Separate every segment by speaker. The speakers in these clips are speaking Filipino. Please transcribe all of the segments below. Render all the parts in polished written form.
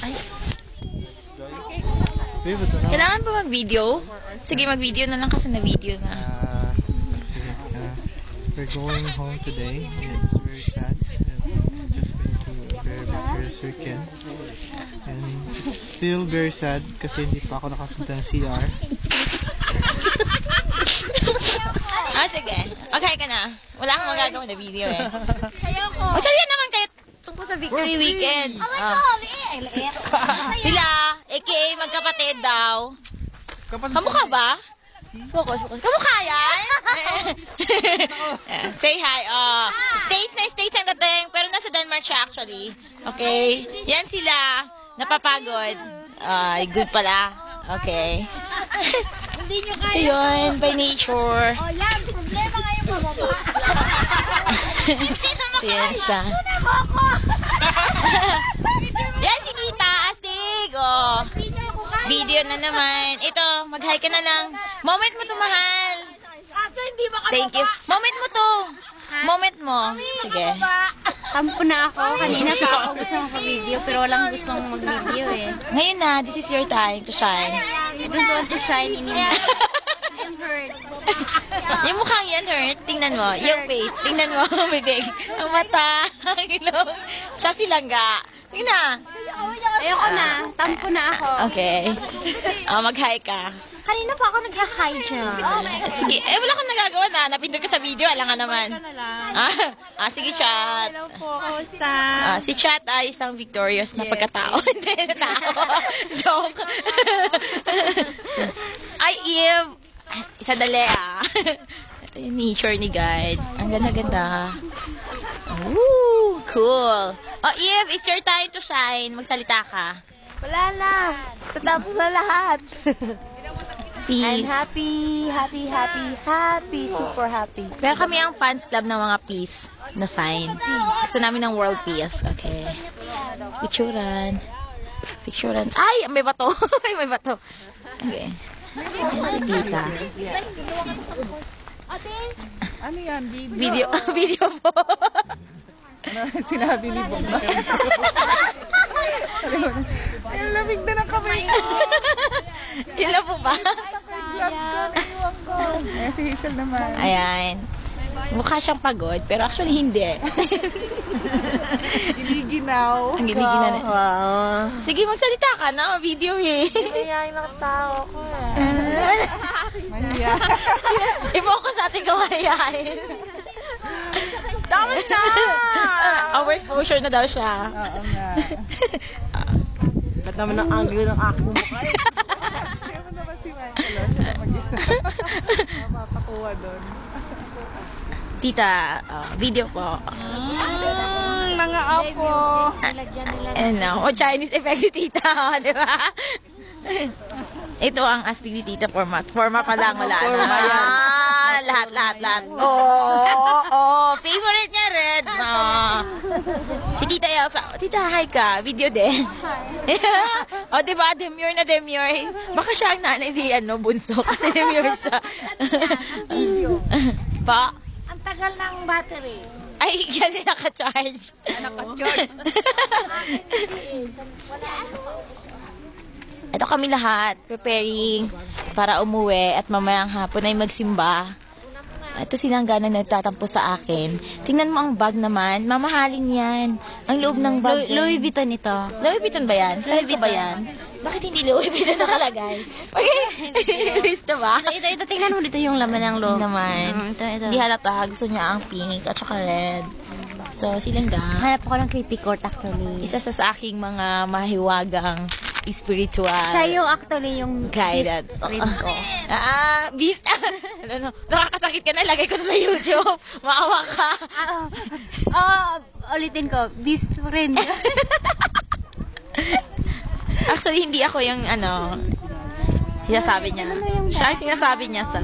Speaker 1: Ay. Kailangan ba mag-video? Sige, mag-video na lang kasi na-video na.
Speaker 2: We're going home today. It's very sad. Just went to a very first weekend. And it's still very sad kasi hindi pa ako nakapunta ng CR.
Speaker 1: Sige. Okay ka na. Wala akong magagawa na video eh. O, sali naman kayo tungkol sa Victory Weekend. Sila, aka magkapatid daw. Kamukha ba? Focus. Kamukha yan? Say hi. States ang dating, pero nasa Denmark siya actually. Okay? Yan sila. Napapagod. Good pala. Okay. Ito yun, by nature.
Speaker 3: Yan, problema ngayon mababa.
Speaker 1: Yan siya. Yan si Tita Astig. Video na naman. Ito, mag-hi ka na lang. Moment mo to, mahal.
Speaker 3: Kaso hindi makababa.
Speaker 1: Thank you. Moment mo to. Moment mo. Sige.
Speaker 4: Tampo na ako. Kanina pa ako gusto mag-video pero walang gustong mag-video eh.
Speaker 1: Ngayon na, this is your time to shine.
Speaker 4: I don't want to shine anymore. I'm hurt.
Speaker 1: Yung mukhang yan, hurt. Tingnan mo. Yung face. Tingnan mo, bibig. Ang mata. Ang ilong. Siya si Langga. Tingnan.
Speaker 4: Ayoko na. Tampo na ako.
Speaker 1: Okay. Mag-hi ka.
Speaker 4: Kanina pa ako nag-hide siya.
Speaker 1: Sige. Wala kang nagagawa na. Napindot ka sa video. Alam nga naman. Sige, Chat.
Speaker 4: Hello po. Kamusta?
Speaker 1: Si Chat ay isang victorious na pagkatao. Hindi na tao. Joke. Ay, Eve. Isa dali Ito yung nature ni guide. Ang ganda-ganda. Ooh, cool. Eve, it's your time to shine. Magsalita ka.
Speaker 4: Wala na. Tatapos na lahat.
Speaker 1: Peace.
Speaker 4: I'm happy. Super happy.
Speaker 1: Pero kami ang fans club ng mga peace na sign. Gusto namin ng world peace. Okay. Picturean. Ay, may bato. May bato. Okay. Yan si Tita.
Speaker 3: Ano yan?
Speaker 1: Video po.
Speaker 3: Ano sinabi ni Bong? Ay, lamig na ng kamay ko.
Speaker 1: Ilan po ba?
Speaker 3: Gloves ka, naiwan ko. Ayan si Hazel naman.
Speaker 1: Ayan. Mukha siyang pagod, pero actually hindi.
Speaker 3: Giniginaw.
Speaker 1: Ang giniginaw na.
Speaker 4: Wow.
Speaker 1: Sige, magsalita ka na. Video eh.
Speaker 4: Mayayain lang tao ko eh.
Speaker 3: Mahiya.
Speaker 1: I-focus natin kung mayayain.
Speaker 3: Tama na!
Speaker 1: Overexposure na daw siya.
Speaker 3: Oo nga.
Speaker 4: Ba't naman ang angle ng aking mukha eh?
Speaker 3: Kaya mo naman si Michael. Siya mag-isa. Mapapakuha doon.
Speaker 1: Tita, video po.
Speaker 4: Mga apo.
Speaker 1: Chinese effect ni Tita, di ba? Ito ang astig ni Tita format. Forma pa lang, wala na. Lahat. Favorite niya, red. Si Tita Elsa. Tita, hi ka. Video din. Di ba? Demure na demure. Baka siya ang nanay di bunso. Kasi demure siya. Pa?
Speaker 3: Ang tagal ng battery.
Speaker 1: Ay, kasi naka-charge.
Speaker 3: Naka-charge.
Speaker 1: Ito kami lahat, preparing para umuwi at mamayang hapon ay magsimba. Ito silang gano'n nagtatampo sa akin. Tingnan mo ang bag naman. Mamahalin yan. Ang loob ng bag.
Speaker 4: Louis Vuitton ito.
Speaker 1: Louis Vuitton ba yan? Louis Vuitton ba yan? Bakit hindi Louis Vuitton nakalagay? Okay. Gusto ba?
Speaker 4: Ito, tingnan mo dito yung laman ng loob.
Speaker 1: Naman.
Speaker 4: Ito.
Speaker 1: Hindi halata. Gusto niya ang pink at saka red. So, silang
Speaker 4: Hanap ako ng creepy court actually.
Speaker 1: isa sa aking mga mahiwagang spiritual.
Speaker 4: Siya yung actually yung
Speaker 1: guided.
Speaker 4: friend ko.
Speaker 1: Beast. Nakakasakit ka na. Lagay ko sa YouTube. Maawa ka.
Speaker 4: Ulitin ko. Beast friend.
Speaker 1: Actually, hindi ako yung sinasabi niya. Siya yung sinasabi niya sa...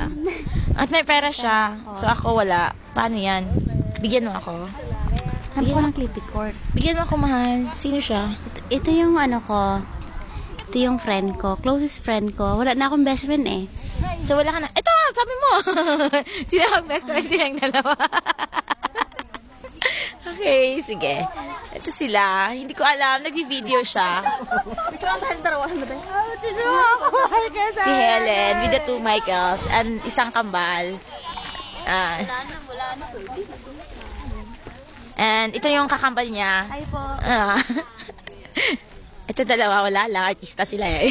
Speaker 1: At may pera siya. So ako wala. Paano yan? Bigyan mo ako.
Speaker 4: Hanap ko ng creepy court.
Speaker 1: Bigyan mo ako, mahal. Sino siya?
Speaker 4: Ito yung ko. Ito yung friend ko. Closest friend ko. Wala na akong best friend eh.
Speaker 1: So wala ka na... Ito! Sabi mo! Sino ang best friend silang dalawa? Okay, sige. Ito sila. Hindi ko alam. Nagbi-video siya. Si Helen with the two Michaels and isang kambal. And ito yung kakambal niya.
Speaker 4: Ay po.
Speaker 1: Ito dalawa, wala lang. Artista sila eh.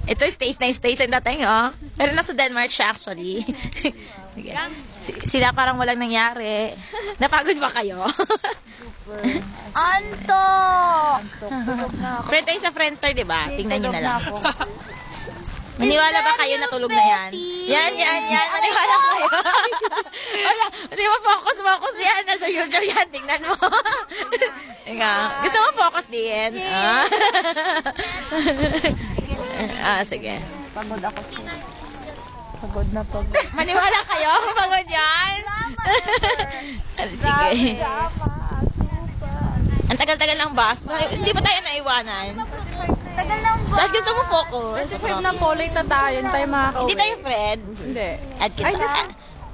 Speaker 1: Ito stays na stays ang dating, oh. Pero nasa Denmark siya actually. Sige. Sila parang walang nangyari. Napagod ba kayo?
Speaker 4: Anto!
Speaker 1: Friend tayo sa Friendster, di ba? Tingnan nyo na lang. Maniwala ba kayo na tulog na yan? Yan. Maniwala kayo. Wala. Hindi mo focus yan. Nasa YouTube yan. Tingnan mo. Ika. Gusto mo focus din? Sige.
Speaker 3: Pagod ako. Pagod na pagod.
Speaker 1: Maniwala kayo? Pagod yan? Sige. Ang tagal-tagal ng bus. Hindi ba tayo naiwanan?
Speaker 4: Tagal lang ba?
Speaker 1: Saan gusto mo focus?
Speaker 3: 25 na po, late na tayo. Hindi tayo makakauwi.
Speaker 1: Hindi tayo friend.
Speaker 3: Hindi.
Speaker 1: Add kita.
Speaker 3: Ay,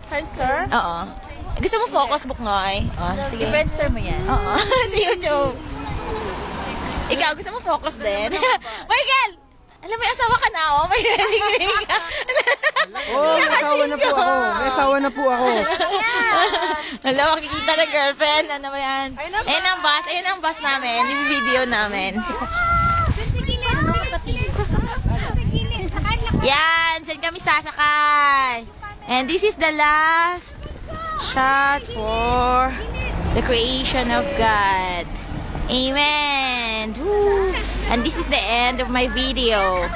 Speaker 3: Friendster?
Speaker 1: Oo. Gusto mo focus, Buknoy? Sige.
Speaker 3: Friendster mo yan?
Speaker 1: Oo. Sa YouTube. Ikaw, gusto mo focus din? Michael! Alam mo, may asawa ka na, oh. May ring ka.
Speaker 2: Oh, may asawa na po ako. May asawa na po ako.
Speaker 1: Alam, makikita ng girlfriend. Ano ba yan? Ayan ang bus. Ayan ang bus namin. Yung video namin. Yan. Saan kami sasakay? And this is the last shot for the creation of God. Amen. Woo. And this is the end of my video.